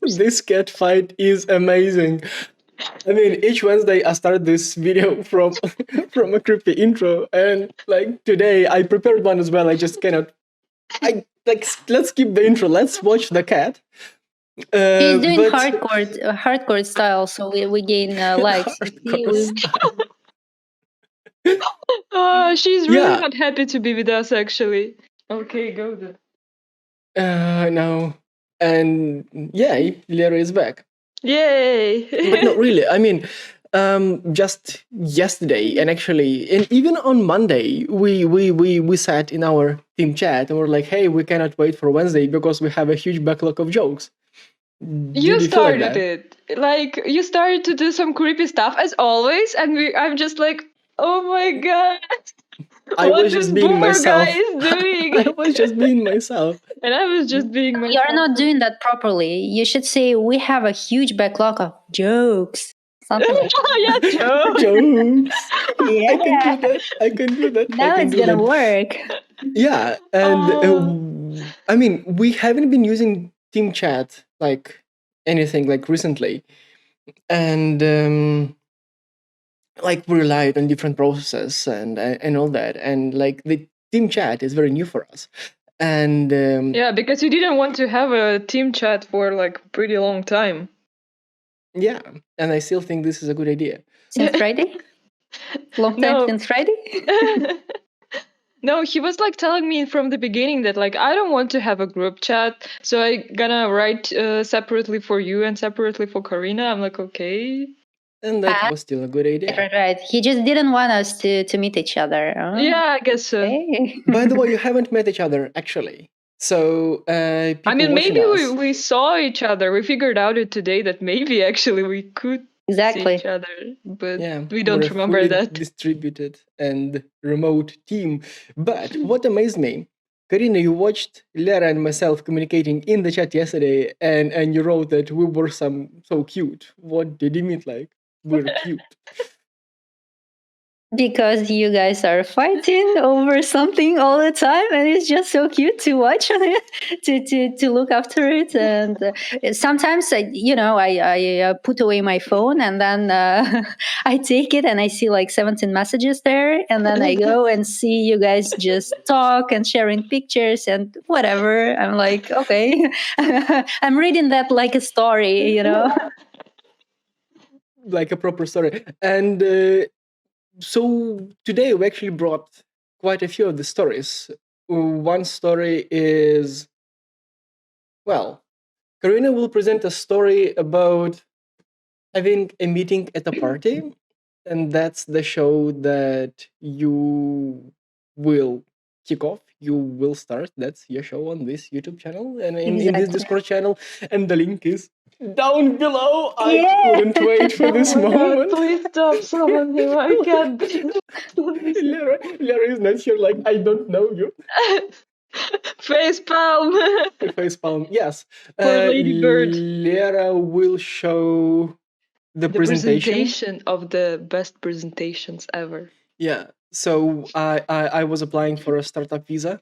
This cat fight is amazing. I mean, each Wednesday I start this video from a creepy intro, and like today I prepared one as well. I just cannot. Let's skip the intro. Let's watch the cat. He's doing hardcore style, so we gain likes. She's really not happy to be with us, actually. Okay, go then. No. And yay, Lera is back. Yay! But not really. I mean, just yesterday, and actually, and even on Monday, we sat in our team chat and we're like, "Hey, we cannot wait for Wednesday because we have a huge backlog of jokes." You started it. Like, you started to do some creepy stuff as always, and I'm just like, oh my god. What this boomer guy is doing? I was just being myself. And I was just being myself. You're not doing that properly. You should say, we have a huge backlog of jokes. Something like that. Yeah, jokes. Yeah. I can do that. Now it's going to work. Yeah. And I mean, we haven't been using team chat like anything like recently. And like we relied on different processes and all that. And like the team chat is very new for us. And yeah, because you didn't want to have a team chat for like a pretty long time. Yeah, and I still think this is a good idea. Since Friday? Long time since Friday? No, he was like telling me from the beginning that like I don't want to have a group chat, so I gonna write separately for you and separately for Karina. I'm like, okay. And that was still a good idea. Right. He just didn't want us to meet each other. Oh. Yeah, I guess so. Okay. By the way, you haven't met each other, actually. So, I mean, maybe we saw each other. We figured out it today that maybe actually we could see each other, but we don't remember that. Distributed and remote team. But what amazed me, Karina, you watched Lera and myself communicating in the chat yesterday, and you wrote that we were so cute. What did you mean, like? We're cute. Because you guys are fighting over something all the time, and it's just so cute to watch, to look after it. And sometimes, I put away my phone, and then I take it, and I see like 17 messages there, and then I go and see you guys just talk and sharing pictures and whatever. I'm like, okay, I'm reading that like a story, Like a proper story. And so today we actually brought quite a few of the stories. One story is, well, Karina will present a story about having a meeting at a party, and that's the show that you will kick off. You will start. That's your show on this YouTube channel and in this Discord channel, and the link is down below. I couldn't wait for this moment. God, please stop summoning him. I can't. Lera is not here. Like, I don't know you. Facepalm. Facepalm. Yes. Ladybird. Lera will show the presentation of the best presentations ever. Yeah. So I was applying for a startup visa,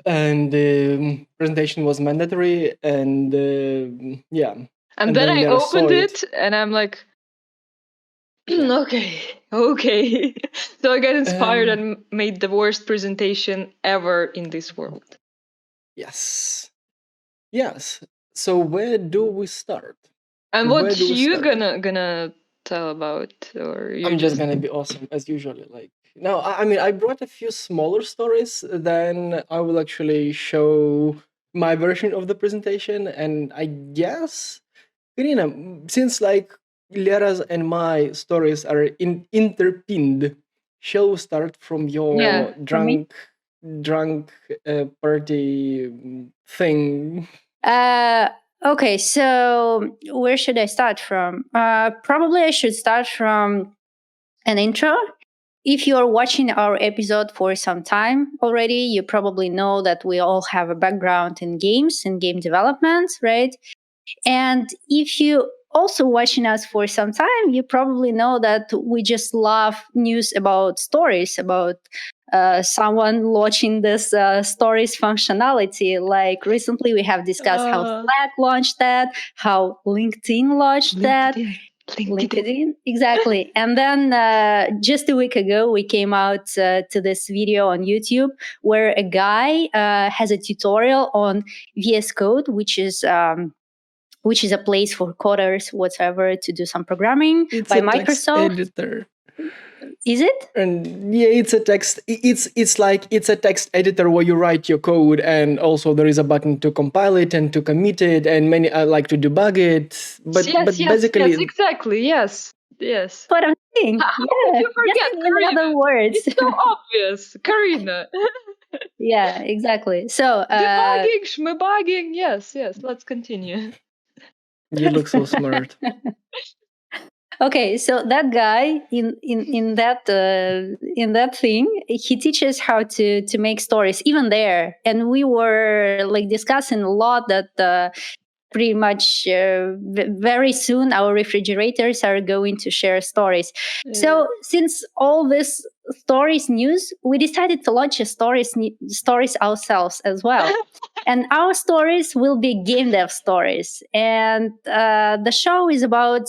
and the presentation was mandatory, and yeah. And then I opened it, and I'm like, okay. So I got inspired and made the worst presentation ever in this world. Yes. So where do we start? And what you gonna tell about? Or I'm just gonna be awesome as usual. Like, no, I mean, I brought a few smaller stories. Then I will actually show my version of the presentation, and I guess, Karina, since like Lera's and my stories are interpinned, shall we start from your drunk party thing? Okay, so where should I start from? Probably I should start from an intro. If you are watching our episode for some time already, you probably know that we all have a background in games and game development, right? And if you also watching us for some time, you probably know that we just love news about stories, about someone launching this stories functionality. Like recently, we have discussed how Slack launched that, how LinkedIn launched that. LinkedIn, exactly. And then just a week ago, we came out to this video on YouTube where a guy has a tutorial on VS Code, which is a place for coders, whatever, to do some programming by Microsoft. Text editor. Is it? And yeah, it's a text. It's like it's a text editor where you write your code, and also there is a button to compile it and to commit it, and many like to debug it. But basically, yes, exactly, yes. What I'm saying. How did you forget? In other words, it's so obvious, Karina. Yeah, exactly. So debugging, schmebugging. Yes. Let's continue. You look so smart. Okay, so that guy in that thing, he teaches how to make stories even there, and we were like discussing a lot that pretty much very soon our refrigerators are going to share stories. So since all this stories news, we decided to launch a stories ourselves as well. And our stories will be Gamedev stories. And the show is about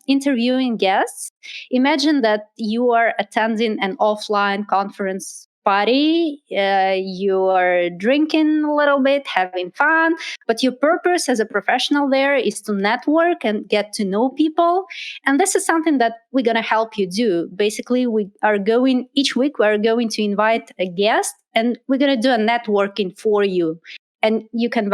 interviewing guests. Imagine that you are attending an offline conference party, you are drinking a little bit, having fun, but your purpose as a professional there is to network and get to know people. And this is something that we're going to help you do. Basically, each week we are going to invite a guest, and we're going to do a networking for you. And you can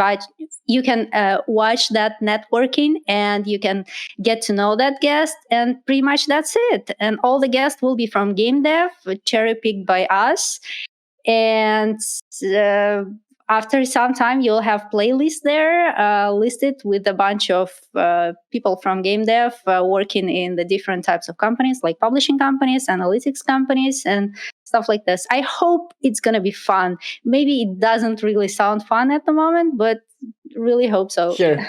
watch that networking, and you can get to know that guest, and pretty much that's it. And all the guests will be from Gamedev, cherry picked by us. And after some time, you'll have playlists there listed with a bunch of people from Gamedev working in the different types of companies, like publishing companies, analytics companies, and stuff like this. I hope it's going to be fun. Maybe it doesn't really sound fun at the moment, but really hope so. Here.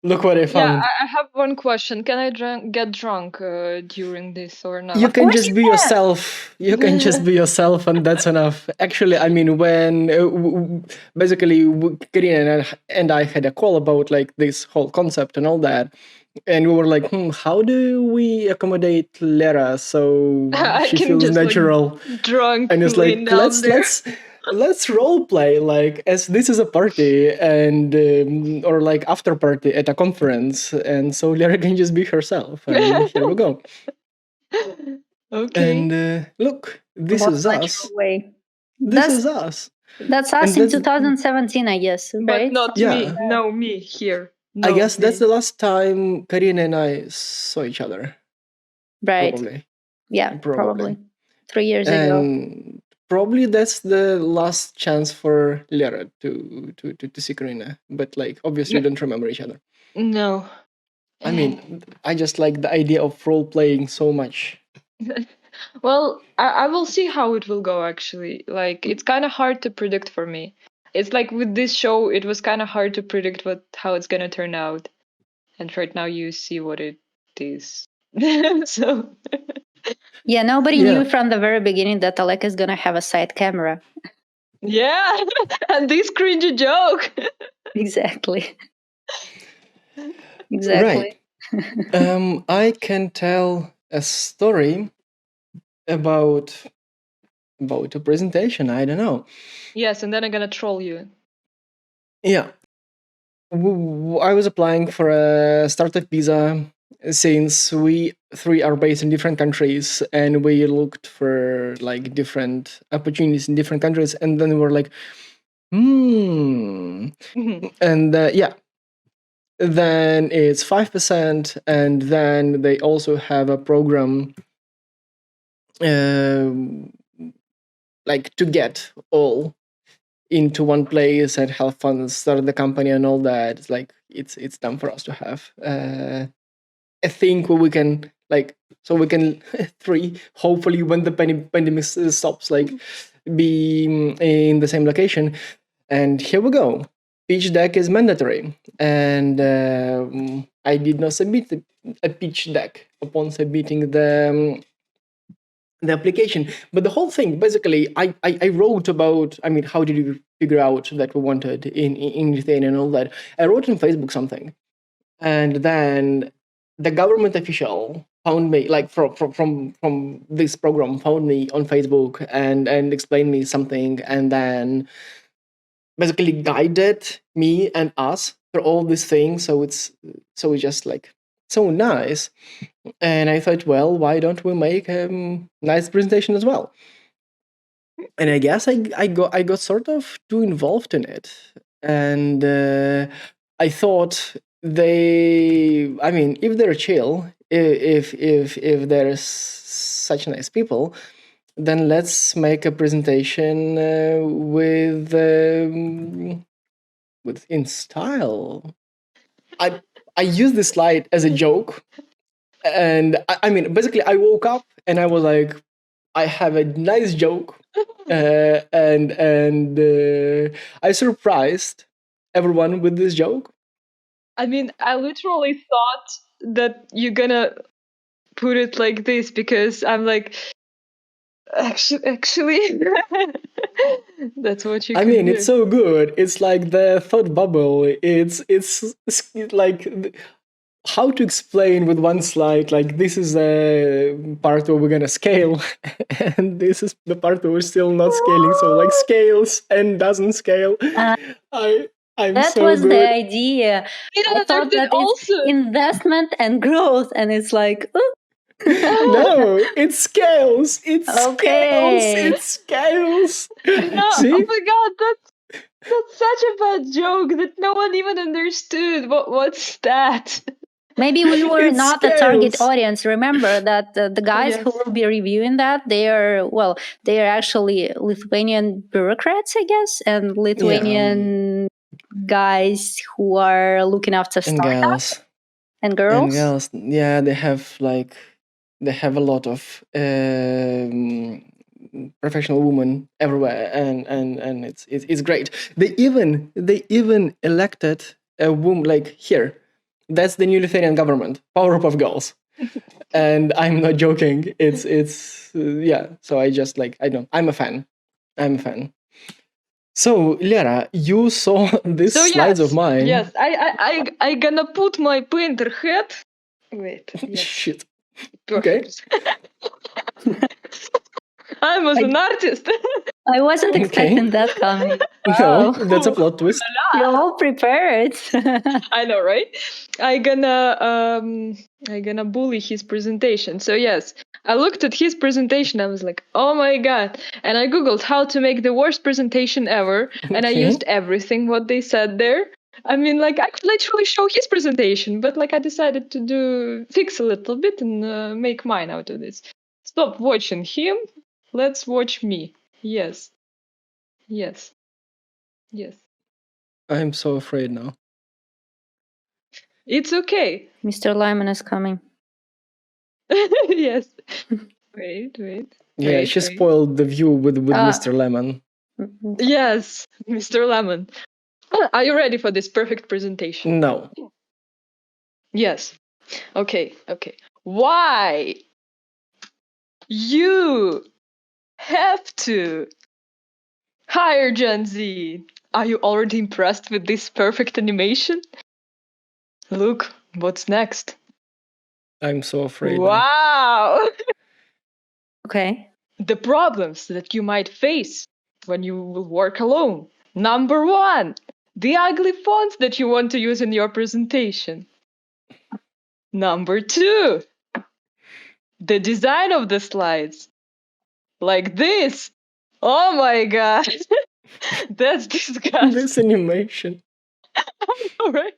Look what I found. Yeah, I have one question. Can I get drunk during this or not? You can just be yourself. You can just be yourself, and that's enough. Actually, I mean, when basically Karina and I had a call about like this whole concept and all that, and we were like, how do we accommodate Lera so she feels just, natural? Like, drunk, and it's like let's role play like as this is a party and or like after party at a conference, and so Lera can just be herself, and here we go. Okay. And look, this is us. This is us. That's us in 2017, I guess, right? But not me. No, me here. No, I guess that's the last time Karina and I saw each other. Right. Probably. Yeah, probably. 3 years ago. Probably that's the last chance for Lera to see Karina. But like obviously don't remember each other. No. I mean, I just like the idea of role playing so much. Well, I will see how it will go actually. Like it's kind of hard to predict for me. It's like with this show, it was kind of hard to predict how it's gonna turn out. And right now you see what it is. So yeah, nobody knew from the very beginning that Alek is gonna have a side camera. Yeah, and this cringy joke. Exactly. Right. I can tell a story about a presentation. I don't know. Yes, and then I'm gonna troll you. Yeah. I was applying for a startup visa since we three are based in different countries, and we looked for like different opportunities in different countries, and then we were like, and yeah. Then it's 5%, and then they also have a program like to get all into one place and have fun, start the company and all that. It's like it's time for us to have a thing where we can like, so we can three, hopefully when the pandemic stops, like be in the same location. And here we go. Pitch deck is mandatory, and I did not submit a pitch deck. Upon submitting the the application. But the whole thing, basically, I wrote about, I mean, how did you figure out that we wanted in Lithuania and all that? I wrote on Facebook something. And then the government official found me, like from this program, found me on Facebook and explained me something, and then basically guided me and us through all these things. So it's just like so nice. And I thought, well, why don't we make a nice presentation as well? And I guess I got sort of too involved in it, and I thought I mean, if they're chill, if they're such nice people, then let's make a presentation with in style. I used this slide as a joke, and I mean, basically, I woke up and I was like, I have a nice joke, and I surprised everyone with this joke. I mean, I literally thought that you're gonna put it like this because I'm like, actually, that's what you. I mean, it's so good. It's like the thought bubble. It's like how to explain with one slide, like this is a part where we're gonna scale, and this is the part where we're still not scaling. So like scales and doesn't scale. I'm that so was good. The idea. I thought that it's investment and growth, and it's like, no, it scales. It scales. It scales. No, see? Oh my god, that's such a bad joke that no one even understood. What's that? Maybe we were not the target audience. Remember that the guys who will be reviewing that, they are actually Lithuanian bureaucrats, I guess, and Lithuanian guys who are looking after startups and girls. And girls, yeah, they have a lot of professional women everywhere, and it's great. They even elected a woman, like here. That's the new Lithuanian government, power up of girls. And I'm not joking. It's yeah. So I just I'm a fan. So Lera, you saw these slides of mine. Yes, I gonna put my pointer head. Wait. Yes. Shit. Perfect. Okay. I was an artist. I wasn't expecting that coming. Wow. No, that's a plot twist. You're all prepared. I know, right? I gonna bully his presentation. So yes, I looked at his presentation. I was like, oh my god! And I googled how to make the worst presentation ever, and I used everything what they said there. I mean, like I could literally show his presentation, but like I decided to fix a little bit and make mine out of this. Stop watching him. Let's watch me. Yes. Yes. Yes. I'm so afraid now. It's okay. Mr. Lyman is coming. Yes. Wait. Yeah, she spoiled the view with Mr. Lemon. Yes, Mr. Lemon. Are you ready for this perfect presentation? No. Yes. Okay. Why you have to hire GenZ? Are you already impressed with this perfect animation? Look, what's next? I'm so afraid. Wow! Okay. The problems that you might face when you will work alone. Number 1, the ugly fonts that you want to use in your presentation. Number 2, the design of the slides. Like this. Oh my god. That's disgusting. This animation. All right.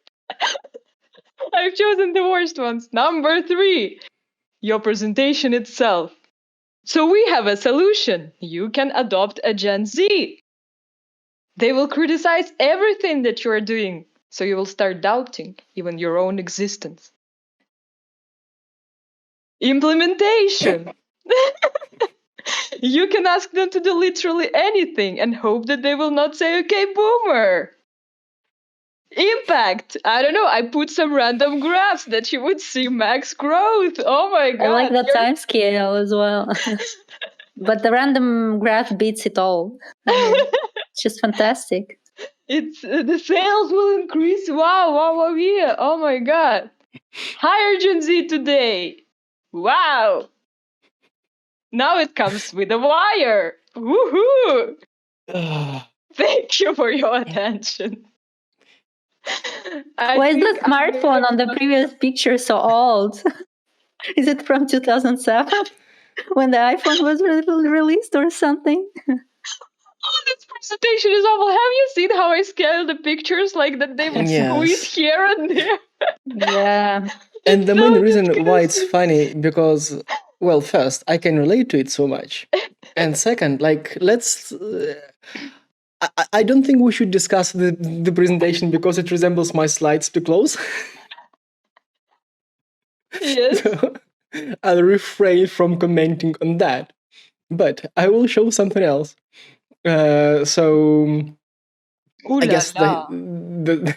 I've chosen the worst ones. Number 3, your presentation itself. So we have a solution. You can adopt a GenZ. They will criticize everything that you are doing, so you will start doubting even your own existence. Implementation. You can ask them to do literally anything and hope that they will not say, okay, boomer. Impact. I don't know. I put some random graphs that you would see max growth. Oh my god! I like the time scale as well. But the random graph beats it all. It's just fantastic. It's the sales will increase. Wow, yeah. Oh my god. Hire GenZ today. Wow. Now it comes with a wire. Woohoo! Thank you for your attention. Why is the smartphone on the previous picture so old? Is it from 2007 when the iPhone was released or something? Oh, this presentation is awful. Have you seen how I scale the pictures like that they would squeeze here and there? Yeah. And the main reason why it's funny, because, well, first, I can relate to it so much. And second, like, let's... I don't think we should discuss the presentation because it resembles my slides too close. Yes. So I'll refrain from commenting on that. But I will show something else. So I guess the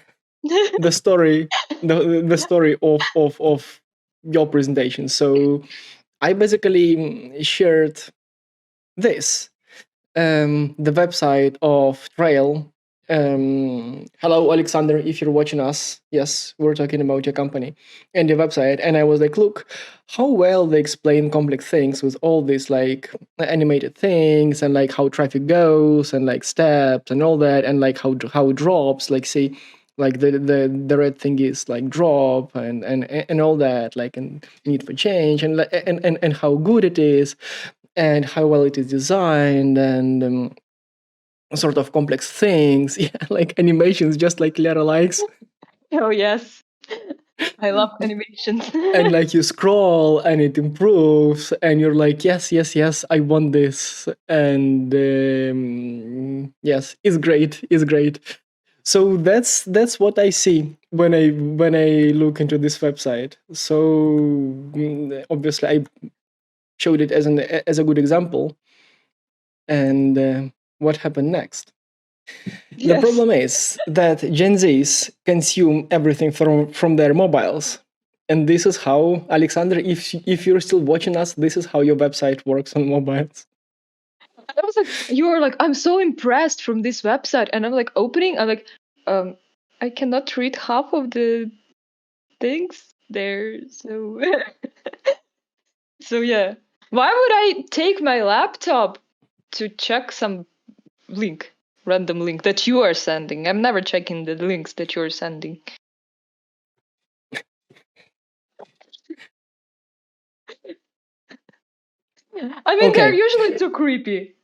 story the story of your presentation. So I basically shared this. The website of Trail. Hello, Alexander, if you're watching us. Yes, we're talking about your company and your website. And I was like, look, how well they explain complex things with all these like animated things and like how traffic goes and like steps and all that and like how it drops. Like say, like the red thing is like drop and all that, like and need for change and how good it is. And how well it is designed and sort of complex things. Yeah, like animations, just like Lera likes. Oh, yes. I love animations. And like you scroll and it improves and you're like, yes, I want this. And yes, it's great. So that's what I see when I look into this website. So obviously I showed it as a good example. And what happened next? Yes. The problem is that Gen Zs consume everything from their mobiles. And this is how, Alexander, if you're still watching us, this is how your website works on mobiles. I was like, you were like, I'm so impressed from this website. And I'm like opening, I'm like, I cannot read half of the things there. So so yeah. Why would I take my laptop to check some random link that you are sending? I'm never checking the links that you're sending. I mean, they're usually too creepy.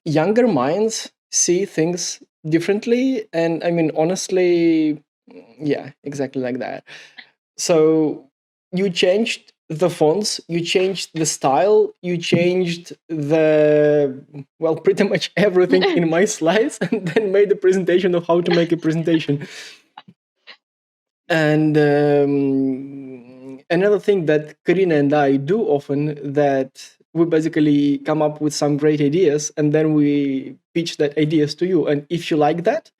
Younger minds see things differently. And I mean, honestly, yeah, exactly like that. So you changed the fonts, you changed the style, you changed pretty much everything in my slides, and then made a presentation of how to make a presentation. And another thing that Karina and I do often, that we basically come up with some great ideas and then we pitch that ideas to you. And if you like that,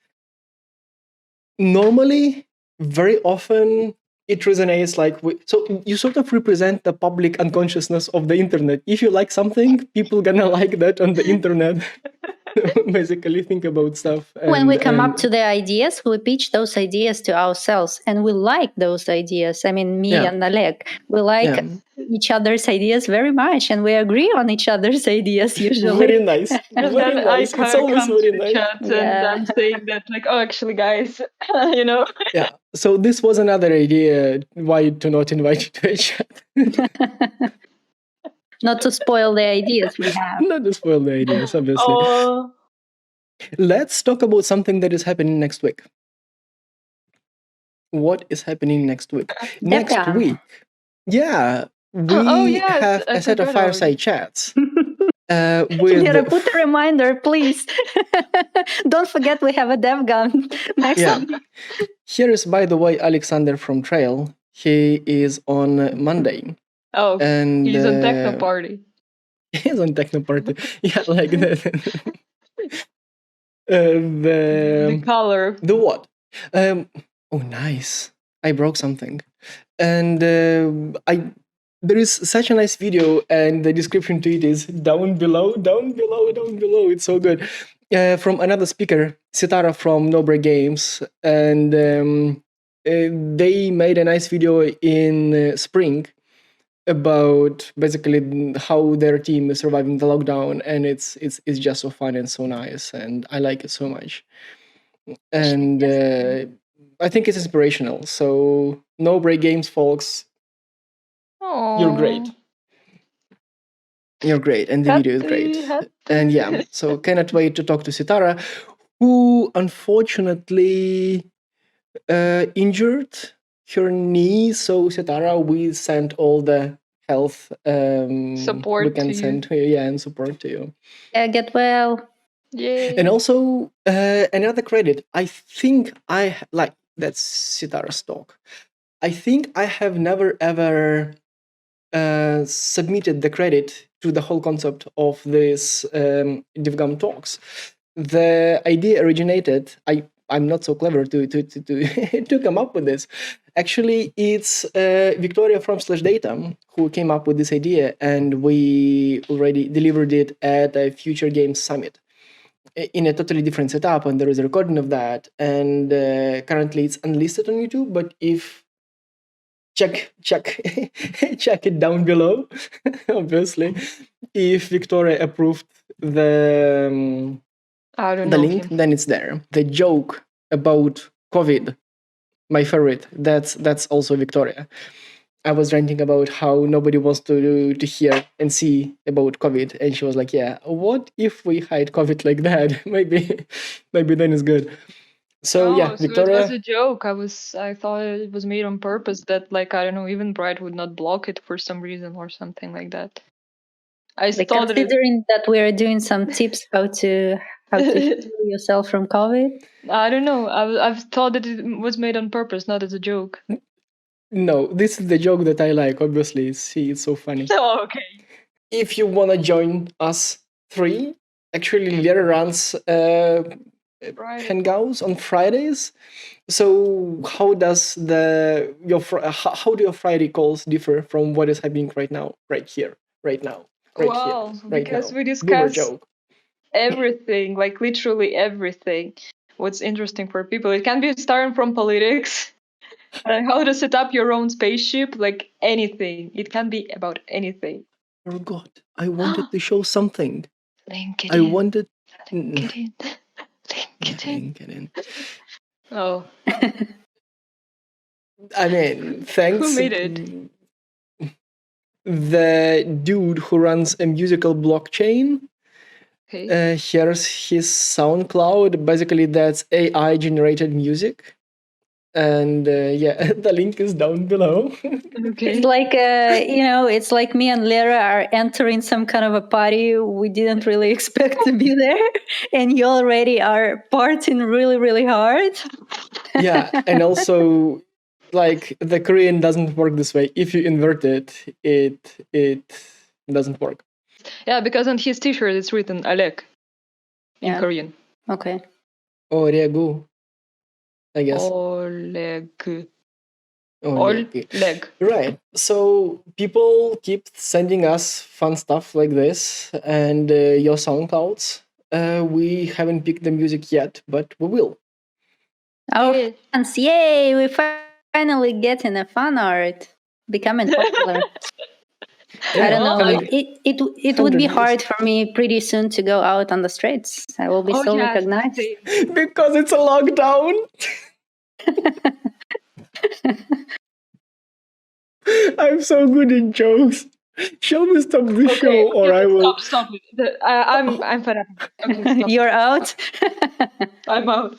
normally, very often, it resonates like so you sort of represent the public unconsciousness of the internet. If you like something, people gonna like that on the internet. Basically think about stuff. When we come up to the ideas, we pitch those ideas to ourselves and we like those ideas. I mean, me and Oleg, we like each other's ideas very much and we agree on each other's ideas usually. Very nice. Very nice. It's always very nice. And I'm saying that like, oh, actually, guys, you know. Yeah. So this was another idea why to not invite you to a chat. Not to spoil the ideas we have. Not to spoil the ideas, obviously. Let's talk about something that is happening next week. What is happening next week? Next week. Yeah. We have a set of fireside chats. Lera, put a reminder, please. Don't forget we have a DevGAMM next week. Here is, by the way, Alexander from Trail. He is on Monday. Oh, and he's on Techno Party. He's on Techno Party. Yeah, like that. The color. The what? Oh, nice. I broke something. And there is such a nice video, and the description to it is down below. It's so good. From another speaker, Sitara from No Break Games, and they made a nice video in spring about basically how their team is surviving the lockdown, and it's just so fun and so nice, and I like it so much. And I think it's inspirational. So No Break Games, folks. Aww. You're great. You're great, and the video is great. And yeah, so cannot wait to talk to Sitara, who unfortunately injured her knee. So Sitara, we sent all the health support we can send to you, and support to you. Yeah, get well. Yay. And also another credit. I think that's Sitara's talk. I think I have never ever submitted the credit to the whole concept of this DevGAMM talks. The idea originated. I'm not so clever to to come up with this. Actually, it's Viktorija from SlashData who came up with this idea, and we already delivered it at a Future Games Summit in a totally different setup, and there is a recording of that. And currently, it's unlisted on YouTube. But if check it down below, obviously, if Viktorija approved the link, then it's there. The joke about COVID, my favorite, that's also Viktorija. I was ranting about how nobody wants to hear and see about COVID, and she was like, "Yeah, what if we hide COVID like that? maybe then it's good." So yeah, Viktorija. It was a joke. I thought it was made on purpose. That I don't know, even Bright would not block it for some reason or something like that. Considering that we are doing some tips how to heal yourself from COVID. I don't know. I've thought that it was made on purpose, not as a joke. No, this is the joke that I like. Obviously, see, it's so funny. Oh, okay. If you wanna join us three, actually, Lera runs hangouts on Fridays. So how does how do your Friday calls differ from what is happening right now, right here, right now? Because we discuss everything, literally everything. What's interesting for people. It can be starting from politics, how to set up your own spaceship, anything. It can be about anything. Oh God, I wanted to show something. Link it I in. wanted. Link it in. Oh. I mean, thanks. Who made it? The dude who runs a musical blockchain. Okay. Here's his SoundCloud. Basically, that's AI generated music. And yeah, the link is down below. Okay. It's like it's like me and Lera are entering some kind of a party we didn't really expect to be there, and you already are partying really, really hard. Yeah, and also, the Korean doesn't work this way. If you invert it, it doesn't work. Yeah, because on his T-shirt it's written Oleg in Korean. Okay. Oregu, I guess. Oleg. Oleg. Right. So people keep sending us fun stuff like this, and your SoundClouds. We haven't picked the music yet, but we will. Our fans, yay! We finally getting a fan art, becoming popular. I don't know. It would be hard for me pretty soon to go out on the streets. I will be so recognized. Because it's a lockdown. I'm so good in jokes. Shall we stop the show, or I will? Stop it. I'm fed up. Okay, you're out. I'm out.